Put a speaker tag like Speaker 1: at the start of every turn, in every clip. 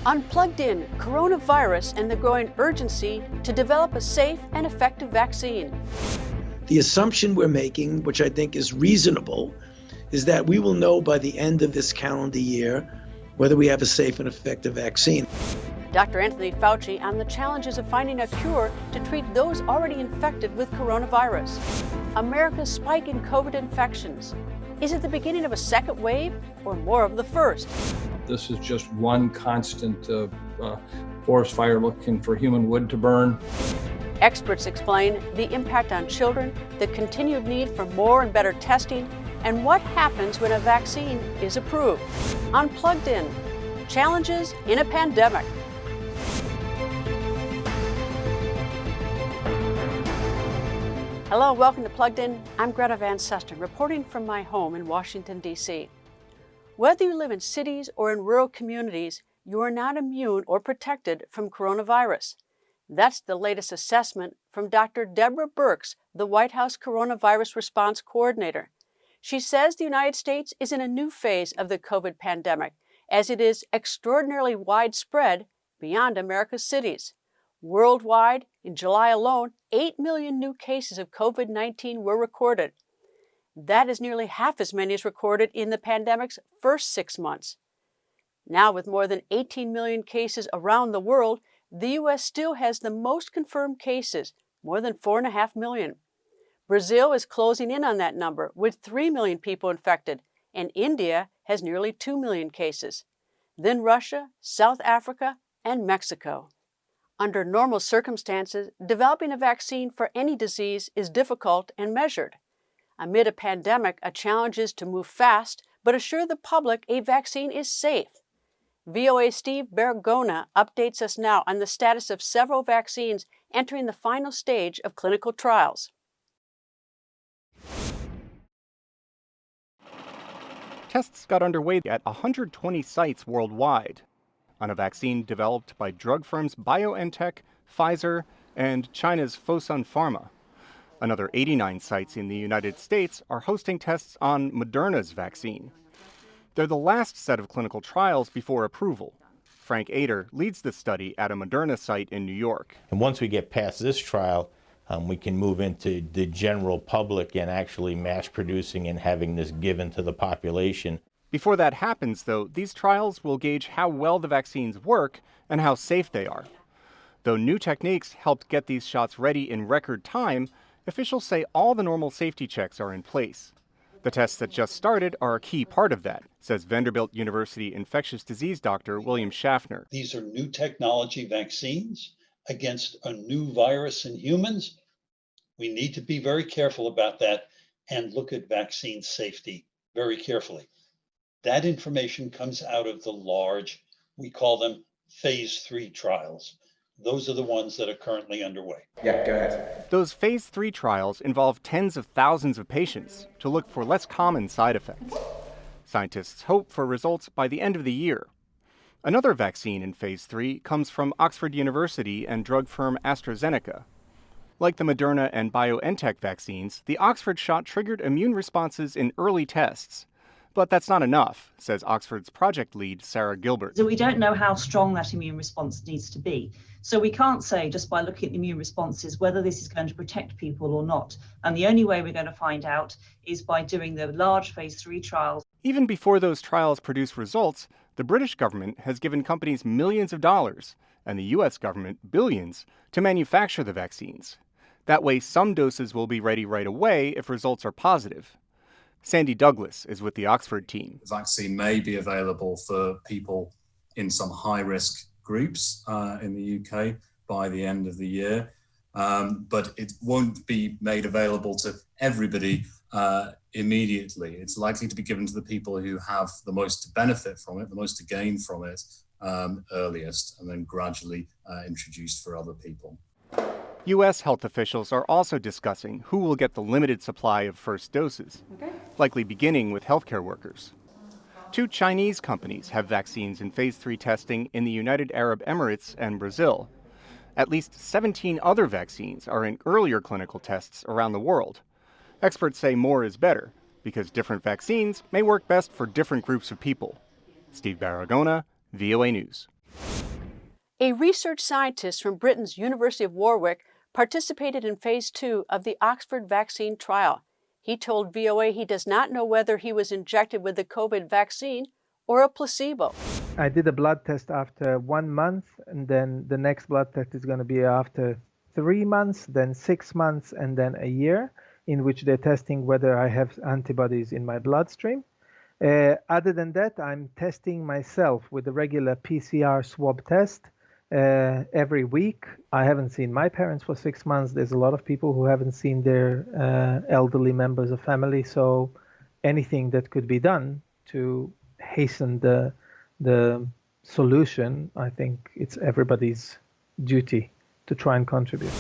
Speaker 1: Unplugged in coronavirus and the growing urgency to develop a safe and effective vaccine.
Speaker 2: The assumption we're making, which I think is reasonable, is that we will know by the end of this calendar year whether we have a safe and effective vaccine.
Speaker 1: Dr. Anthony Fauci on the challenges of finding a cure to treat those already infected with coronavirus. America's spike in COVID infections. Is it the beginning of a second wave or more of the first?
Speaker 3: This is just one constant forest fire looking for human wood to burn.
Speaker 1: Experts explain the impact on children, the continued need for more and better testing, and what happens when a vaccine is approved. Unplugged in, challenges in a pandemic. Hello, welcome to Plugged In. I'm Greta Van Susteren, reporting from my home in Washington, D.C. Whether you live in cities or in rural communities, you are not immune or protected from coronavirus. That's the latest assessment from Dr. Deborah Birx, the White House Coronavirus Response Coordinator. She says the United States is in a new phase of the COVID pandemic, as it is extraordinarily widespread beyond America's cities. Worldwide, in July alone, 8 million new cases of COVID-19 were recorded. That is nearly half as many as recorded in the pandemic's first 6 months. Now, with more than 18 million cases around the world, the U.S. still has the most confirmed cases, more than 4.5 million. Brazil is closing in on that number with 3 million people infected, and India has nearly 2 million cases. Then Russia, South Africa, and Mexico. Under normal circumstances, developing a vaccine for any disease is difficult and measured. Amid a pandemic, a challenge is to move fast, but assure the public a vaccine is safe. VOA Steve Baragona updates us now on the status of several vaccines entering the final stage of clinical trials.
Speaker 4: Tests got underway at 120 sites worldwide on a vaccine developed by drug firms BioNTech, Pfizer, and China's Fosun Pharma. Another 89 sites in the United States are hosting tests on Moderna's vaccine. They're the last set of clinical trials before approval. Frank Ader leads the study at a Moderna site in New York.
Speaker 5: And once we get past this trial, we can move into the general public and actually mass producing and having this given to the population.
Speaker 4: Before that happens, though, these trials will gauge how well the vaccines work and how safe they are. Though new techniques helped get these shots ready in record time, officials say all the normal safety checks are in place. The tests that just started are a key part of that, says Vanderbilt University infectious disease doctor William Schaffner.
Speaker 6: These are new technology vaccines against a new virus in humans. We need to be very careful about that and look at vaccine safety very carefully. That information comes out of the large, we call them phase 3 trials. Those are the ones that are currently underway.
Speaker 7: Yeah, go ahead.
Speaker 4: Those phase 3 trials involve tens of thousands of patients to look for less common side effects. Scientists hope for results by the end of the year. Another vaccine in phase 3 comes from Oxford University and drug firm AstraZeneca. Like the Moderna and BioNTech vaccines, the Oxford shot triggered immune responses in early tests. But that's not enough, says Oxford's project lead, Sarah Gilbert.
Speaker 8: So we don't know how strong that immune response needs to be. So we can't say just by looking at the immune responses whether this is going to protect people or not. And the only way we're going to find out is by doing the large phase 3 trials.
Speaker 4: Even before those trials produce results, the British government has given companies millions of dollars, and the U.S. government billions, to manufacture the vaccines. That way, some doses will be ready right away if results are positive. Sandy Douglas is with the Oxford team.
Speaker 9: The vaccine may be available for people in some high-risk groups in the UK by the end of the year, but it won't be made available to everybody immediately. It's likely to be given to the people who have the most to benefit from it, the most to gain from it earliest, and then gradually introduced for other people.
Speaker 4: U.S. health officials are also discussing who will get the limited supply of first doses, likely beginning with healthcare workers. 2 Chinese companies have vaccines in phase 3 testing in the United Arab Emirates and Brazil. At least 17 other vaccines are in earlier clinical tests around the world. Experts say more is better, because different vaccines may work best for different groups of people. Steve Baragona, VOA News.
Speaker 1: A research scientist from Britain's University of Warwick participated in Phase 2 of the Oxford vaccine trial. He told VOA he does not know whether he was injected with the COVID vaccine or a placebo.
Speaker 7: I did a blood test after 1 month, and then the next blood test is going to be after 3 months, then 6 months, and then a year, in which they're testing whether I have antibodies in my bloodstream. Other than that, I'm testing myself with a regular PCR swab test every week. I haven't seen my parents for 6 months. There's a lot of people who haven't seen their elderly members of family. So anything that could be done to hasten the solution, I think it's everybody's duty to try and contribute.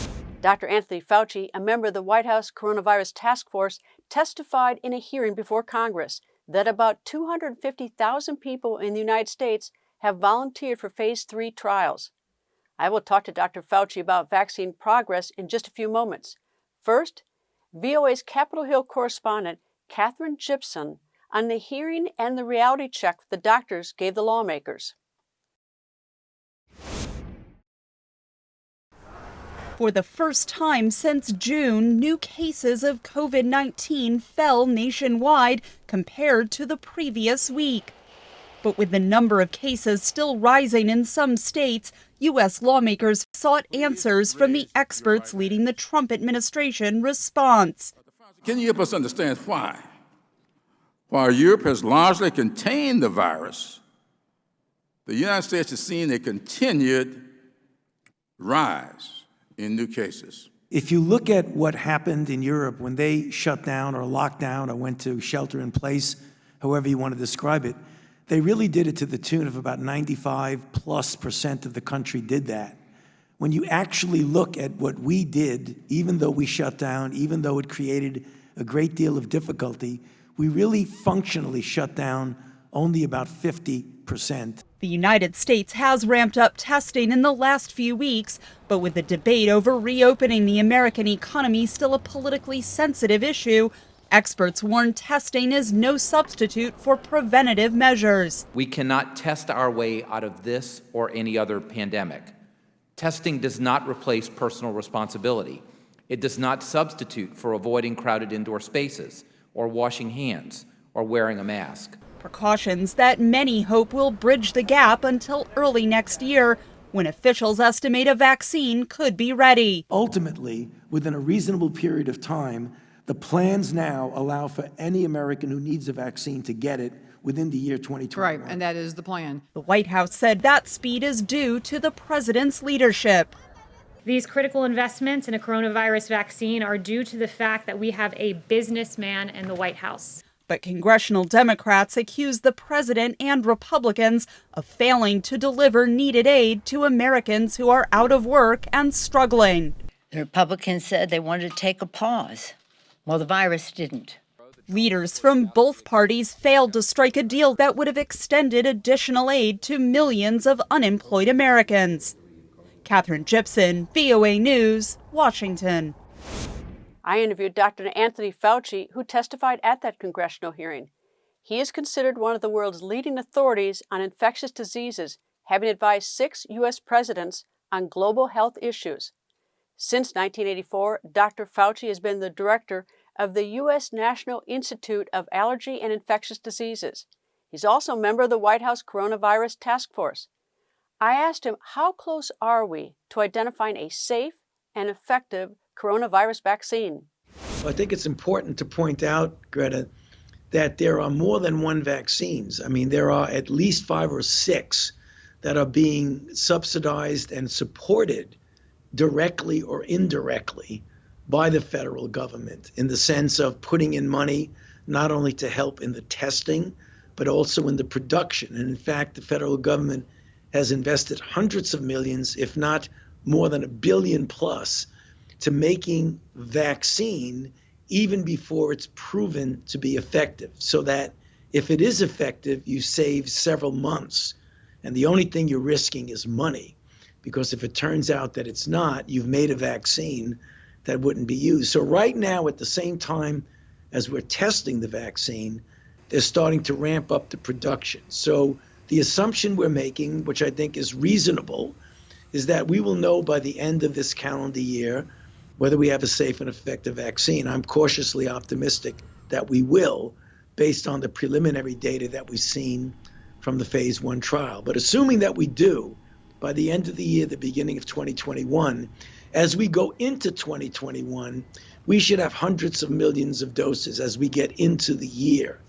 Speaker 1: Dr. Anthony Fauci, a member of the White House Coronavirus Task Force, testified in a hearing before Congress that about 250,000 people in the United States have volunteered for Phase 3 trials. I will talk to Dr. Fauci about vaccine progress in just a few moments. First, VOA's Capitol Hill correspondent, Katherine Gibson, on the hearing and the reality check the doctors gave the lawmakers.
Speaker 10: For the first time since June, new cases of COVID-19 fell nationwide compared to the previous week. But with the number of cases still rising in some states, U.S. lawmakers sought answers from the experts leading the Trump administration response.
Speaker 11: Can you help us understand why? While Europe has largely contained the virus, the United States has seen a continued rise in new cases.
Speaker 2: If you look at what happened in Europe when they shut down or locked down or went to shelter in place, however you want to describe it, they really did it to the tune of about 95+% of the country did that. When you actually look at what we did, even though we shut down, even though it created a great deal of difficulty, we really functionally shut down only about 50%.
Speaker 10: The United States has ramped up testing in the last few weeks, but with the debate over reopening the American economy still a politically sensitive issue, experts warn testing is no substitute for preventative measures.
Speaker 12: We cannot test our way out of this or any other pandemic. Testing does not replace personal responsibility. It does not substitute for avoiding crowded indoor spaces, or washing hands, or wearing a mask.
Speaker 10: Precautions that many hope will bridge the gap until early next year, when officials estimate a vaccine could be ready.
Speaker 2: Ultimately, within a reasonable period of time, the plans now allow for any American who needs a vaccine to get it within the year 2021.
Speaker 13: Right, and that is the plan.
Speaker 10: The White House said that speed is due to the president's leadership.
Speaker 14: These critical investments in a coronavirus vaccine are due to the fact that we have a businessman in the White House.
Speaker 10: But congressional Democrats accuse the president and Republicans of failing to deliver needed aid to Americans who are out of work and struggling.
Speaker 15: The Republicans said they wanted to take a pause. Well, the virus didn't.
Speaker 10: Leaders from both parties failed to strike a deal that would have extended additional aid to millions of unemployed Americans. Katherine Gibson, VOA News, Washington.
Speaker 1: I interviewed Dr. Anthony Fauci, who testified at that congressional hearing. He is considered one of the world's leading authorities on infectious diseases, having advised 6 U.S. presidents on global health issues. Since 1984, Dr. Fauci has been the director of the U.S. National Institute of Allergy and Infectious Diseases. He's also a member of the White House Coronavirus Task Force. I asked him, how close are we to identifying a safe and effective coronavirus vaccine?
Speaker 2: I think it's important to point out, Greta, that there are more than one vaccines. I mean, there are at least 5 or 6 that are being subsidized and supported directly or indirectly by the federal government, in the sense of putting in money not only to help in the testing, but also in the production. And in fact, the federal government has invested hundreds of millions, if not more than $1 billion plus, to making vaccine even before it's proven to be effective, so that if it is effective, you save several months. And the only thing you're risking is money, because if it turns out that it's not, you've made a vaccine that wouldn't be used. So right now, at the same time as we're testing the vaccine, they're starting to ramp up the production. So The assumption we're making, which I think is reasonable, is that we will know by the end of this calendar year whether we have a safe and effective vaccine. I'm cautiously optimistic that we will, based on the preliminary data that we've seen from the phase 1 trial. But assuming that we do, by the end of the year, the beginning of 2021, as we go into 2021, we should have hundreds of millions of doses as we get into the year.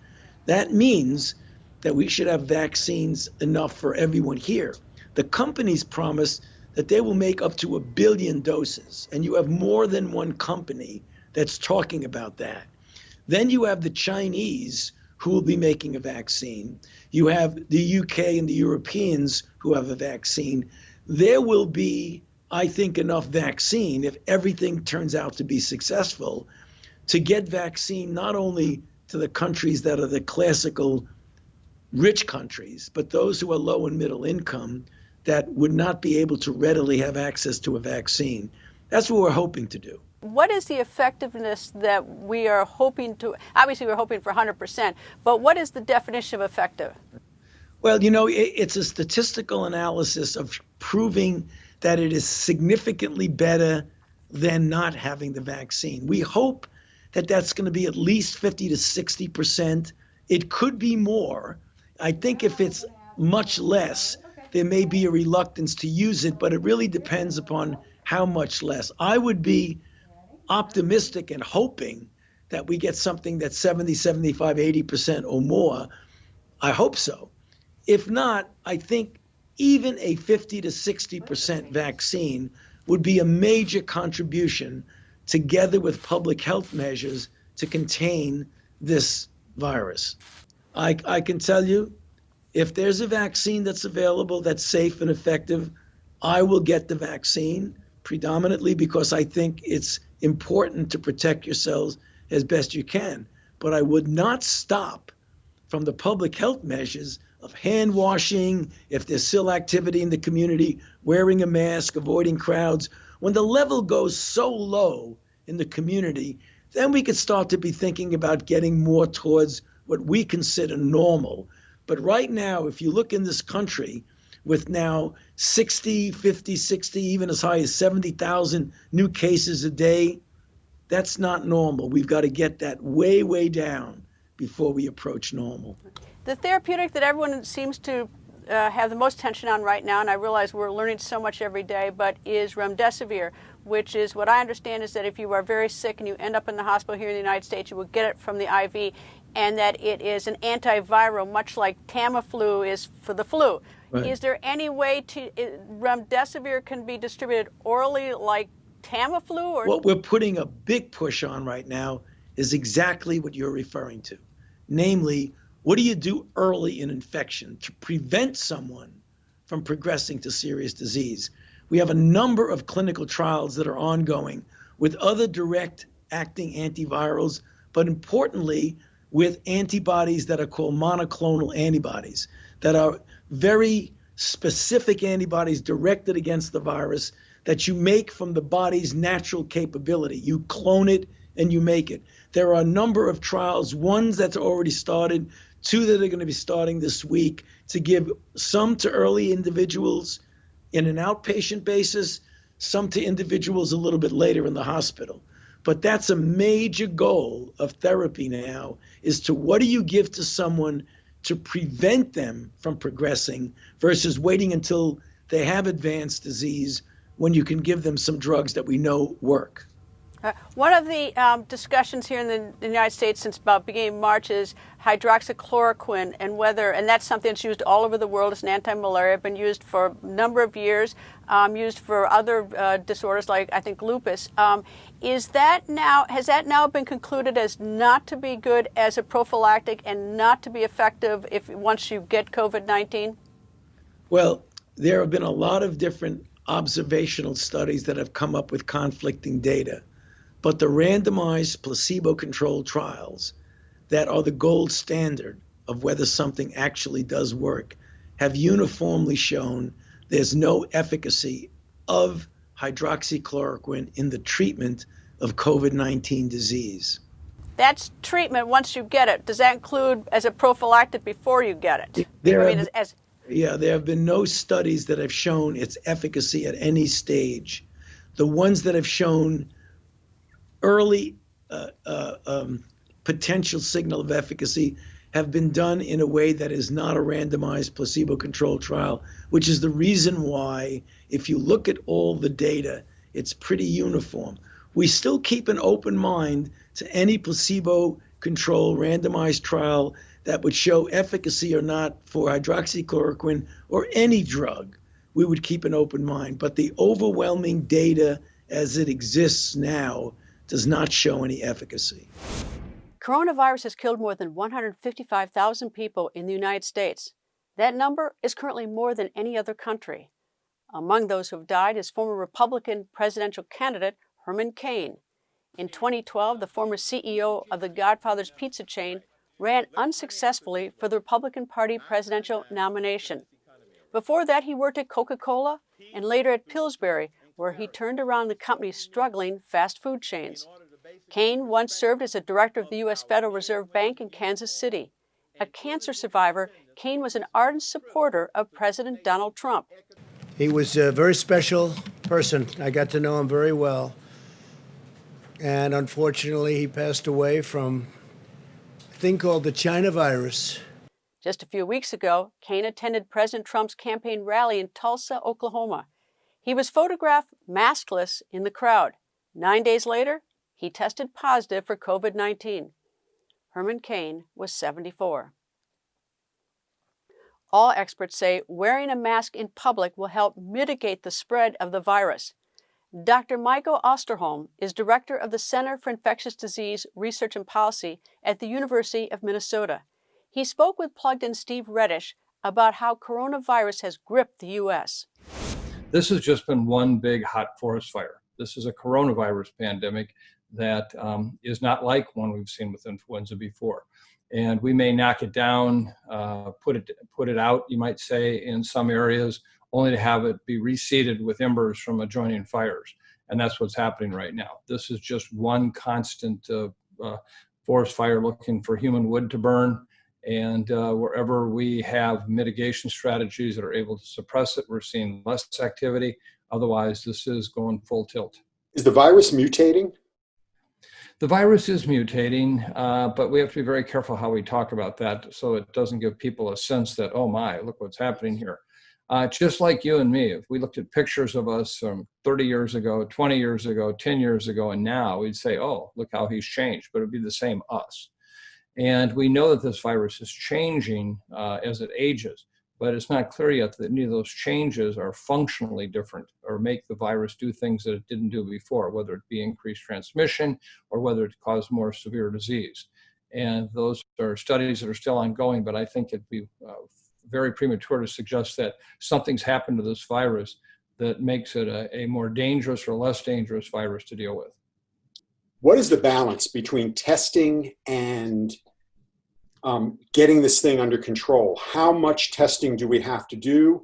Speaker 2: That means that we should have vaccines enough for everyone here. The companies promise that they will make up to 1 billion doses, and you have more than one company that's talking about that. Then you have the Chinese who will be making a vaccine. You have the UK and the Europeans who have a vaccine. There will be, I think, enough vaccine, if everything turns out to be successful, to get vaccine not only to the countries that are the classical rich countries, but those who are low and middle income that would not be able to readily have access to a vaccine. That's what we're hoping to do.
Speaker 1: What is the effectiveness that we are hoping to? Obviously, we're hoping for 100%, but what is the definition of effective?
Speaker 2: Well, it's a statistical analysis of proving that it is significantly better than not having the vaccine. We hope that that's going to be at least 50 to 60%. It could be more. I think if it's much less, there may be a reluctance to use it, but it really depends upon how much less. I would be optimistic and hoping that we get something that's 70, 75, 80% or more. I hope so. If not, I think even a 50 to 60% vaccine would be a major contribution together with public health measures to contain this virus. I can tell you, if there's a vaccine that's available that's safe and effective, I will get the vaccine, predominantly because I think it's important to protect yourselves as best you can. But I would not stop from the public health measures of hand washing, if there's still activity in the community, wearing a mask, avoiding crowds. When the level goes so low in the community, then we could start to be thinking about getting more towards what we consider normal. But right now, if you look in this country, with now 60, 50, 60, even as high as 70,000 new cases a day, that's not normal. We've got to get that way, way down before we approach normal.
Speaker 1: The therapeutic that everyone seems to have the most attention on right now, and I realize we're learning so much every day, but is remdesivir, which is what I understand is that if you are very sick and you end up in the hospital here in the United States, you will get it from the IV, and that it is an antiviral, much like Tamiflu is for the flu. Right. Is there any way remdesivir can be distributed orally like Tamiflu? Or?
Speaker 2: What we're putting a big push on right now is exactly what you're referring to. Namely, what do you do early in infection to prevent someone from progressing to serious disease? We have a number of clinical trials that are ongoing with other direct-acting antivirals, but importantly, with antibodies that are called monoclonal antibodies that are very specific antibodies directed against the virus that you make from the body's natural capability. You clone it and you make it. There are a number of trials, ones that's already started, two that are going to be starting this week, to give some to early individuals in an outpatient basis, some to individuals a little bit later in the hospital. But that's a major goal of therapy now, is to what do you give to someone to prevent them from progressing versus waiting until they have advanced disease when you can give them some drugs that we know work.
Speaker 1: One of the discussions here in the United States since about beginning of March is hydroxychloroquine and that's something that's used all over the world as an anti-malaria, been used for a number of years, used for other disorders like I think lupus. Has that now been concluded as not to be good as a prophylactic and not to be effective once you get COVID-19?
Speaker 2: Well, there have been a lot of different observational studies that have come up with conflicting data. But the randomized placebo-controlled trials that are the gold standard of whether something actually does work have uniformly shown there's no efficacy of hydroxychloroquine in the treatment of COVID-19 disease.
Speaker 1: That's treatment once you get it. Does that include as a prophylactic before you get it?
Speaker 2: Yeah, there have been no studies that have shown its efficacy at any stage. The ones that have shown early potential signal of efficacy have been done in a way that is not a randomized placebo-controlled trial, which is the reason why, if you look at all the data, it's pretty uniform. We still keep an open mind to any placebo-controlled randomized trial that would show efficacy or not for hydroxychloroquine or any drug. We would keep an open mind. But the overwhelming data as it exists now does not show any efficacy.
Speaker 1: Coronavirus has killed more than 155,000 people in the United States. That number is currently more than any other country. Among those who have died is former Republican presidential candidate Herman Cain. In 2012, the former CEO of the Godfather's Pizza chain ran unsuccessfully for the Republican Party presidential nomination. Before that, he worked at Coca-Cola and later at Pillsbury, where he turned around the company's struggling fast food chains. Cain once served as a director of the U.S. Federal Reserve Bank in Kansas City. A cancer survivor, Cain was an ardent supporter of President Donald Trump.
Speaker 13: He was a very special person. I got to know him very well. And unfortunately, he passed away from a thing called the China virus.
Speaker 1: Just a few weeks ago, Cain attended President Trump's campaign rally in Tulsa, Oklahoma. He was photographed maskless in the crowd. 9 days later, he tested positive for COVID-19. Herman Cain was 74. All experts say wearing a mask in public will help mitigate the spread of the virus. Dr. Michael Osterholm is director of the Center for Infectious Disease Research and Policy at the University of Minnesota. He spoke with Plugged In Steve Reddish about how coronavirus has gripped the U.S.
Speaker 3: This has just been one big hot forest fire. This is a coronavirus pandemic that is not like one we've seen with influenza before. And we may knock it down, put it out, you might say, in some areas, only to have it be reseeded with embers from adjoining fires. And that's what's happening right now. This is just one constant forest fire looking for human wood to burn. And wherever we have mitigation strategies that are able to suppress it, we're seeing less activity. Otherwise, this is going full tilt.
Speaker 16: Is the virus mutating?
Speaker 3: The virus is mutating, but we have to be very careful how we talk about that so it doesn't give people a sense that, oh my, look what's happening here. Just like you and me, if we looked at pictures of us from 30 years ago, 20 years ago, 10 years ago, and now, we'd say, oh, look how he's changed, but it'd be the same us. And we know that this virus is changing as it ages, but it's not clear yet that any of those changes are functionally different or make the virus do things that it didn't do before, whether it be increased transmission or whether it caused more severe disease. And those are studies that are still ongoing, but I think it'd be very premature to suggest that something's happened to this virus that makes it a more dangerous or less dangerous virus to deal with.
Speaker 16: What is the balance between testing and getting this thing under control? How much testing do we have to do?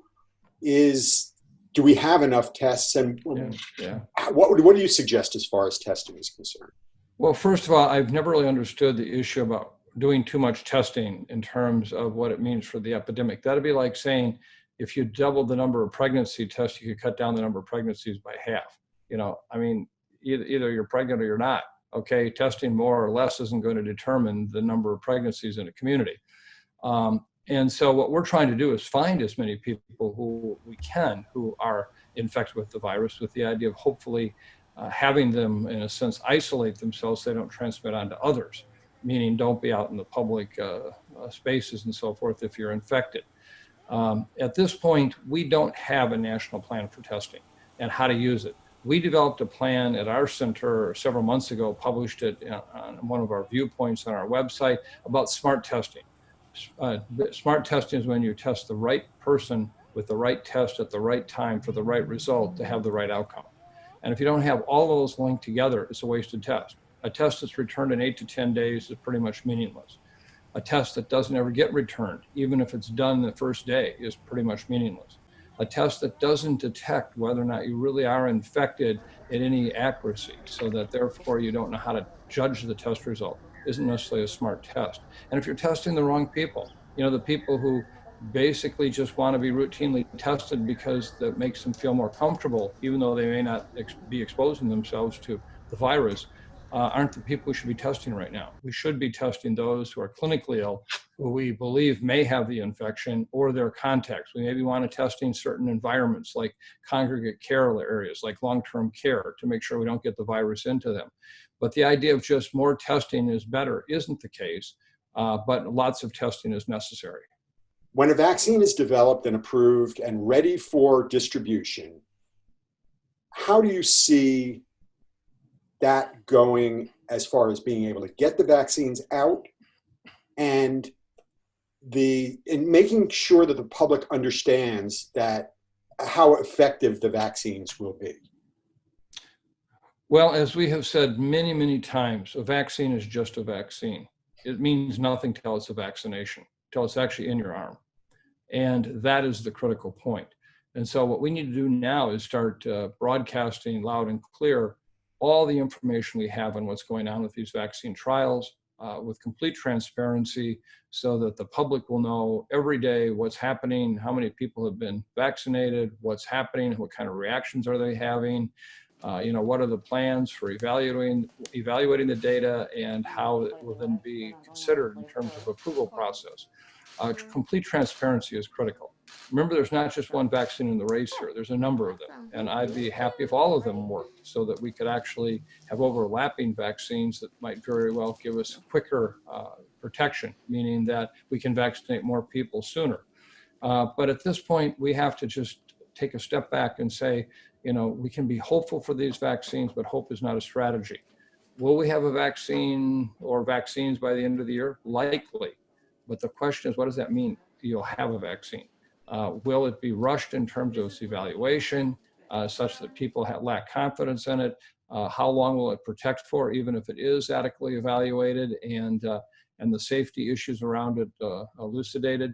Speaker 16: Do we have enough tests? And what do you suggest as far as testing is concerned?
Speaker 3: Well, first of all, I've never really understood the issue about doing too much testing in terms of what it means for the epidemic. That'd be like saying, if you double the number of pregnancy tests, you could cut down the number of pregnancies by half. You know, I mean, either you're pregnant or you're not. Okay, testing more or less isn't going to determine the number of pregnancies in a community. And so what we're trying to do is find as many people who we can who are infected with the virus, with the idea of hopefully having them, in a sense, isolate themselves so they don't transmit on to others, meaning don't be out in the public spaces and so forth if you're infected. At this point, we don't have a national plan for testing and how to use it. We developed a plan at our center several months ago, published it on one of our viewpoints on our website about smart testing. Smart testing is when you test the right person with the right test at the right time for the right result to have the right outcome. And if you don't have all those linked together, it's a wasted test. A test that's returned in 8 to 10 days is pretty much meaningless. A test that doesn't ever get returned, even if it's done the first day, is pretty much meaningless. A test that doesn't detect whether or not you really are infected at any accuracy, so that therefore you don't know how to judge the test result, isn't necessarily a smart test. And if you're testing the wrong people, you know, the people who basically just want to be routinely tested because that makes them feel more comfortable, even though they may not be exposing themselves to the virus, aren't the people we should be testing right now. We should be testing those who are clinically ill, who we believe may have the infection, or their contacts. We maybe want to testing certain environments like congregate care areas, like long-term care, to make sure we don't get the virus into them. But the idea of just more testing is better isn't the case, but lots of testing is necessary.
Speaker 16: When a vaccine is developed and approved and ready for distribution, how do you see that going as far as being able to get the vaccines out and in making sure that the public understands that how effective the vaccines will be?
Speaker 3: Well, as we have said many, many times, a vaccine is just a vaccine. It means nothing till it's a vaccination, till it's actually in your arm. And that is the critical point. And so what we need to do now is start broadcasting loud and clear all the information we have on what's going on with these vaccine trials with complete transparency, so that the public will know every day what's happening, how many people have been vaccinated, what's happening, what kind of reactions are they having, what are the plans for evaluating the data, and how it will then be considered in terms of approval process. Complete transparency is critical. Remember, there's not just one vaccine in the race here. There's a number of them. And I'd be happy if all of them worked, so that we could actually have overlapping vaccines that might very well give us quicker protection, meaning that we can vaccinate more people sooner. But at this point, we have to just take a step back and say, we can be hopeful for these vaccines, but hope is not a strategy. Will we have a vaccine or vaccines by the end of the year? Likely. But the question is, what does that mean? You'll have a vaccine. Will it be rushed in terms of its evaluation, such that people lack confidence in it? How long will it protect for, even if it is adequately evaluated and the safety issues around it elucidated?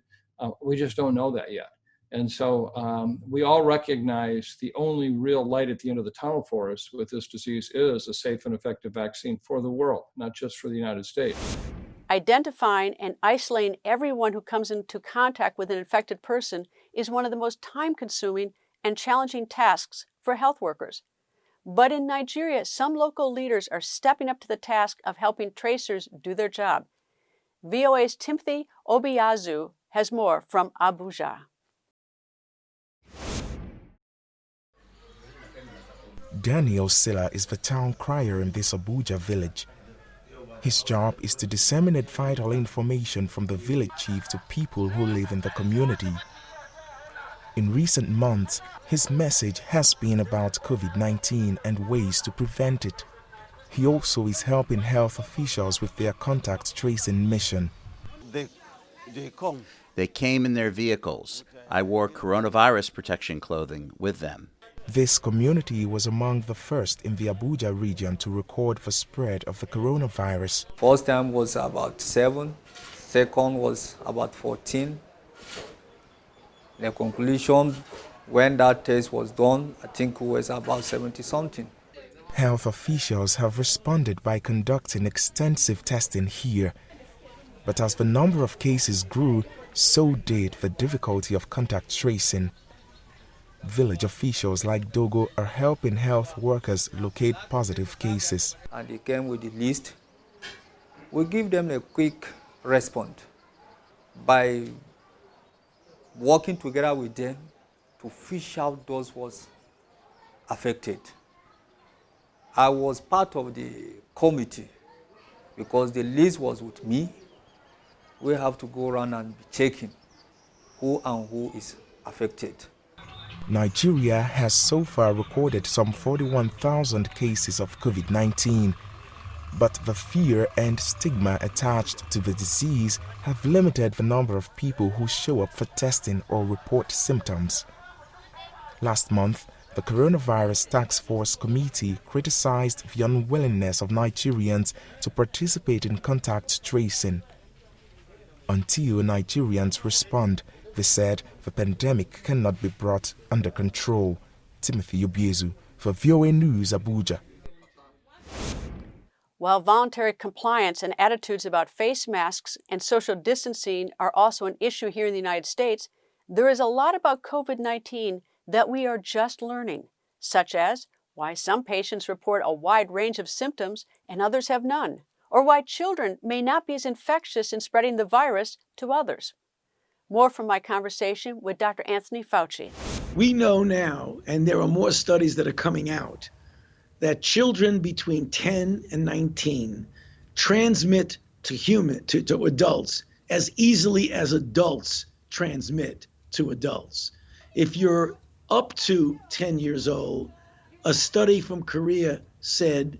Speaker 3: We just don't know that yet. And so we all recognize the only real light at the end of the tunnel for us with this disease is a safe and effective vaccine for the world, not just for the United States.
Speaker 1: Identifying and isolating everyone who comes into contact with an infected person is one of the most time-consuming and challenging tasks for health workers. But in Nigeria, some local leaders are stepping up to the task of helping tracers do their job. VOA's Timothy Obiazu has more from Abuja.
Speaker 17: Daniel Silla is the town crier in this Abuja village. His job is to disseminate vital information from the village chief to people who live in the community. In recent months, his message has been about COVID-19 and ways to prevent it. He also is helping health officials with their contact tracing mission.
Speaker 18: They came in their vehicles. I wore coronavirus protection clothing with them.
Speaker 17: This community was among the first in the Abuja region to record the spread of the coronavirus.
Speaker 19: First time was about 7, second was about 14. The conclusion, when that test was done, I think it was about 70-something.
Speaker 17: Health officials have responded by conducting extensive testing here. But as the number of cases grew, so did the difficulty of contact tracing. Village officials like Dogo are helping health workers locate positive cases.
Speaker 19: And they came with the list. We give them a quick response by working together with them to fish out those who was affected. I was part of the committee because the list was with me. We have to go around and be checking who and who is affected.
Speaker 17: Nigeria has so far recorded some 41,000 cases of COVID-19, but the fear and stigma attached to the disease have limited the number of people who show up for testing or report symptoms. Last month, the Coronavirus Task Force Committee criticized the unwillingness of Nigerians to participate in contact tracing. Until Nigerians respond, they said the pandemic cannot be brought under control. Timothy Obiazu for VOA News, Abuja.
Speaker 1: While voluntary compliance and attitudes about face masks and social distancing are also an issue here in the United States, there is a lot about COVID-19 that we are just learning, such as why some patients report a wide range of symptoms and others have none, or why children may not be as infectious in spreading the virus to others. More from my conversation with Dr. Anthony Fauci.
Speaker 2: We know now, and there are more studies that are coming out, that children between 10 and 19 transmit to adults as easily as adults transmit to adults. If you're up to 10 years old, a study from Korea said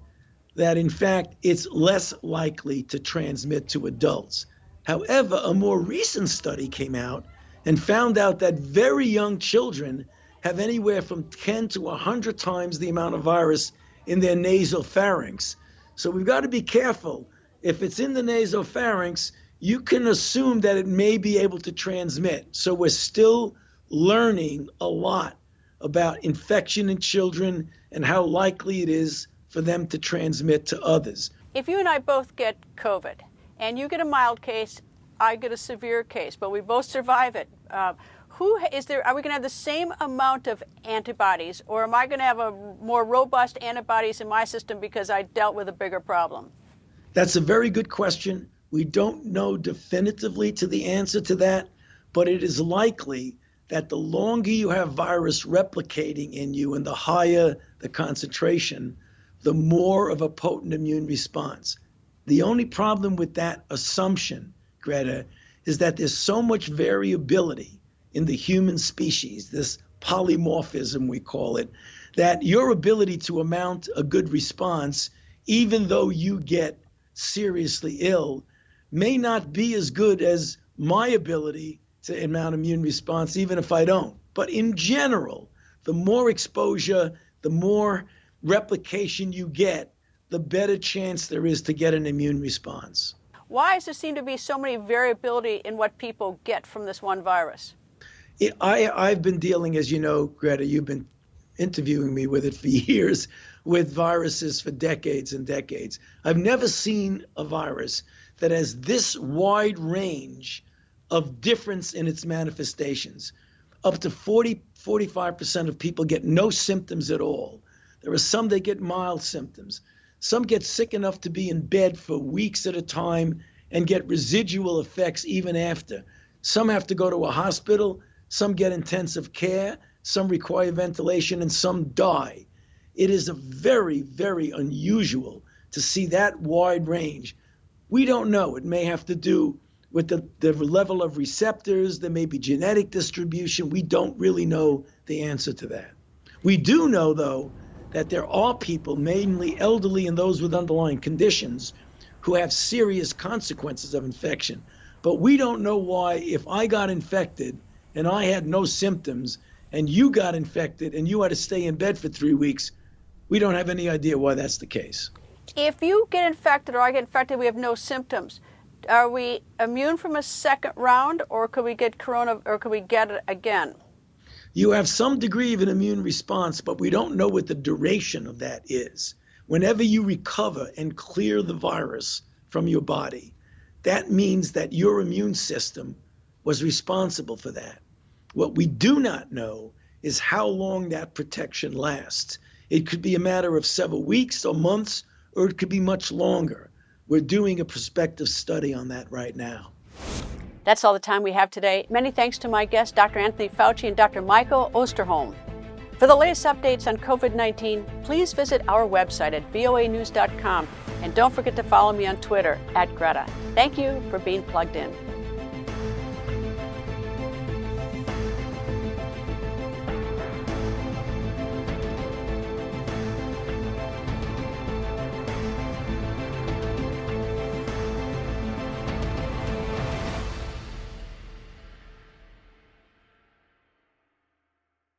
Speaker 2: that in fact it's less likely to transmit to adults. However, a more recent study came out and found out that very young children have anywhere from 10 to 100 times the amount of virus in their nasopharynx. So we've got to be careful. If it's in the nasopharynx, you can assume that it may be able to transmit. So we're still learning a lot about infection in children and how likely it is for them to transmit to others.
Speaker 1: If you and I both get COVID, and you get a mild case, I get a severe case, but we both survive it, are we going to have the same amount of antibodies, or am I going to have a more robust antibodies in my system because I dealt with a bigger problem?
Speaker 2: That's a very good question. We don't know definitively to the answer to that, but it is likely that the longer you have virus replicating in you and the higher the concentration, the more of a potent immune response. The only problem with that assumption, Greta, is that there's so much variability in the human species, this polymorphism we call it, that your ability to mount a good response, even though you get seriously ill, may not be as good as my ability to mount immune response, even if I don't. But in general, the more exposure, the more replication you get, the better chance there is to get an immune response.
Speaker 1: Why does there seem to be so many variability in what people get from this one virus?
Speaker 2: I've been dealing, as you know, Greta, you've been interviewing me with it for years, with viruses for decades and decades. I've never seen a virus that has this wide range of difference in its manifestations. Up to 45% of people get no symptoms at all. There are some that get mild symptoms. Some get sick enough to be in bed for weeks at a time and get residual effects even after. Some have to go to a hospital, some get intensive care, some require ventilation, and some die. It is a very, very unusual to see that wide range. We don't know. It may have to do with the level of receptors. There may be genetic distribution. We don't really know the answer to that. We do know, though, that there are people, mainly elderly and those with underlying conditions, who have serious consequences of infection. But we don't know why, if I got infected and I had no symptoms and you got infected and you had to stay in bed for 3 weeks, we don't have any idea why that's the case.
Speaker 1: If you get infected or I get infected, we have no symptoms. Are we immune from a second round, or could we get corona, or could we get it again?
Speaker 2: You have some degree of an immune response, but we don't know what the duration of that is. Whenever you recover and clear the virus from your body, that means that your immune system was responsible for that. What we do not know is how long that protection lasts. It could be a matter of several weeks or months, or it could be much longer. We're doing a prospective study on that right now.
Speaker 1: That's all the time we have today. Many thanks to my guests, Dr. Anthony Fauci and Dr. Michael Osterholm. For the latest updates on COVID-19, please visit our website at voanews.com. And don't forget to follow me on Twitter @Greta. Thank you for being plugged in.